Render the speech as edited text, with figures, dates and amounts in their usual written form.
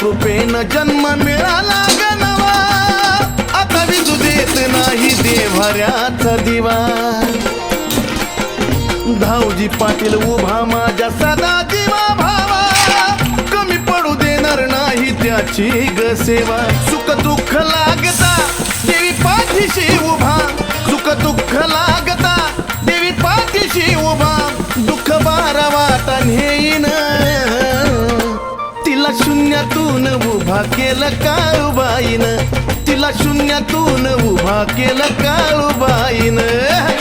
कृपेनं जन्म मिळाला ग नवा, आता विजू देत नाही देव्हाऱ्याचा दिवा. धावजी पाटील उभा माझ्या सदा जीवा भावा, कमी पडू देणार नाही त्याची ग सेवा. सुख दुःख लागता देवी पाठीशी उभा, सुख दुःख लागता देवी पाठीशी उभा. दुःख बारा वाटा नेईन, तिला शून्यातून उभा केलं काळूबाईनं, तिला शून्यातून उभा केलं काळूबाईनं.